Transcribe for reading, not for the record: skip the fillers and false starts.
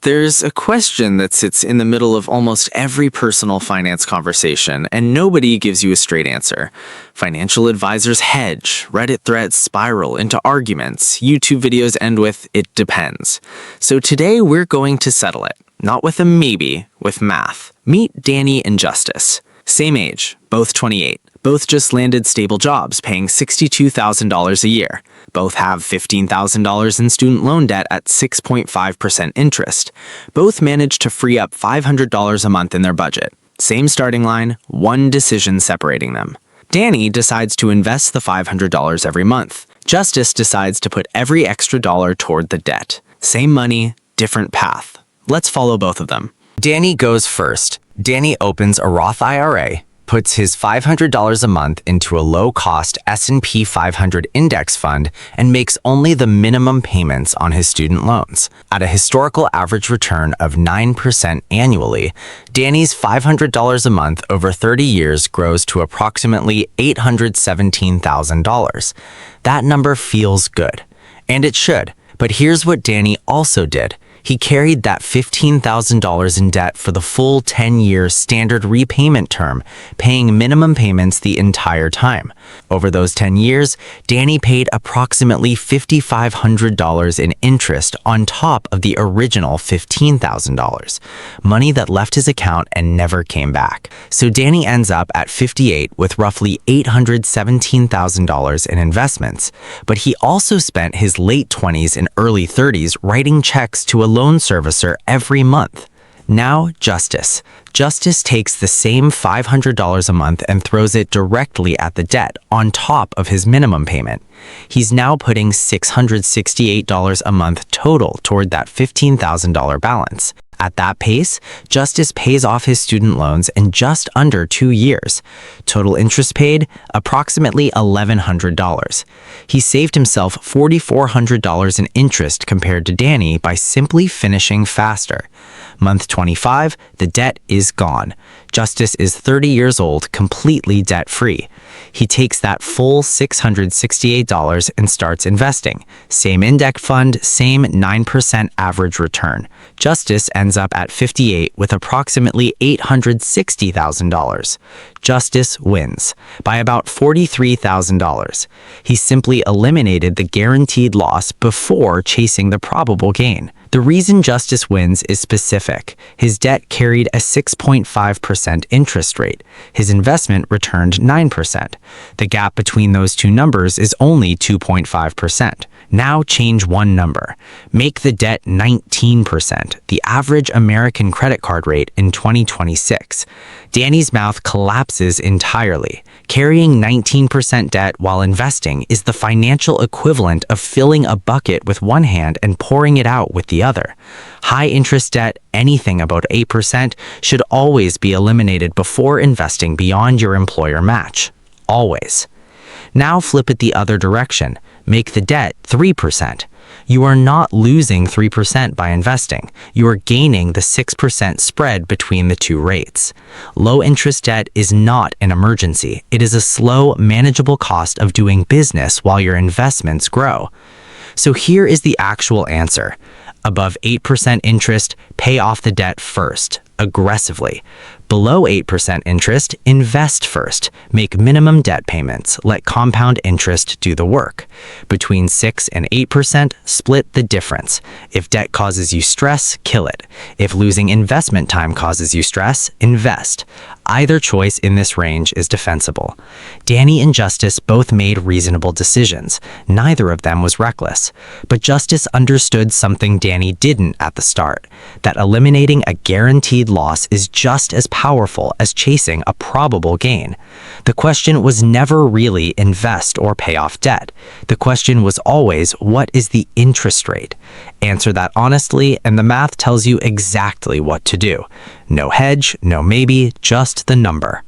There's a question that sits in the middle of almost every personal finance conversation, and nobody gives you a straight answer. Financial advisors hedge, Reddit threads spiral into arguments, YouTube videos end with, "it depends." So today we're going to settle it. Not with a maybe, with math. Meet Danny and Justice. Same age, both 28. Both just landed stable jobs paying $62,000 a year. Both have $15,000 in student loan debt at 6.5% interest. Both managed to free up $500 a month in their budget. Same starting line, one decision separating them. Danny decides to invest the $500 every month. Justice decides to put every extra dollar toward the debt. Same money, different path. Let's follow both of them. Danny goes first. Danny opens a Roth IRA, puts his $500 a month into a low-cost S&P 500 index fund, and makes only the minimum payments on his student loans. At a historical average return of 9% annually, Danny's $500 a month over 30 years grows to approximately $817,000. That number feels good. And it should. But here's what Danny also did. He carried that $15,000 in debt for the full 10-year standard repayment term, paying minimum payments the entire time. Over those 10 years, Danny paid approximately $5,500 in interest on top of the original $15,000, money that left his account and never came back. So Danny ends up at 58 with roughly $817,000 in investments, but he also spent his late 20s and early 30s writing checks to a loan servicer every month. Now, Justice. Justice takes the same $500 a month and throws it directly at the debt on top of his minimum payment. He's now putting $668 a month total toward that $15,000 balance. At that pace, Justice pays off his student loans in just under 2 years. Total interest paid, approximately $1,100. He saved himself $4,400 in interest compared to Danny by simply finishing faster. Month 25, the debt is gone. Justice is 30 years old, completely debt-free. He takes that full $668 and starts investing. Same index fund, same 9% average return. Justice ends up at 58 with approximately $860,000. Justice wins by about $43,000. He simply eliminated the guaranteed loss before chasing the probable gain. The reason Justice wins is specific. His debt carried a 6.5% interest rate. His investment returned 9%. The gap between those two numbers is only 2.5%. Now change one number. Make the debt 19%, the average American credit card rate in 2026. Danny's mouth collapses entirely. Carrying 19% debt while investing is the financial equivalent of filling a bucket with one hand and pouring it out with the other. High interest debt, anything about 8%, should always be eliminated before investing beyond your employer match. Always. Now flip it the other direction. Make the debt 3%. You are not losing 3% by investing. You are gaining the 6% spread between the two rates. Low interest debt is not an emergency. It is a slow, manageable cost of doing business while your investments grow. So here is the actual answer. Above 8% interest, pay off the debt first, aggressively. Below 8% interest, invest first. Make minimum debt payments. Let compound interest do the work. Between 6 and 8%, split the difference. If debt causes you stress, kill it. If losing investment time causes you stress, invest. Either choice in this range is defensible. Danny and Justice both made reasonable decisions. Neither of them was reckless. But Justice understood something Danny didn't at the start, that eliminating a guaranteed loss is just as powerful as chasing a probable gain. The question was never really invest or pay off debt. The question was always, what is the interest rate? Answer that honestly, and the math tells you exactly what to do. No hedge, no maybe, just the number.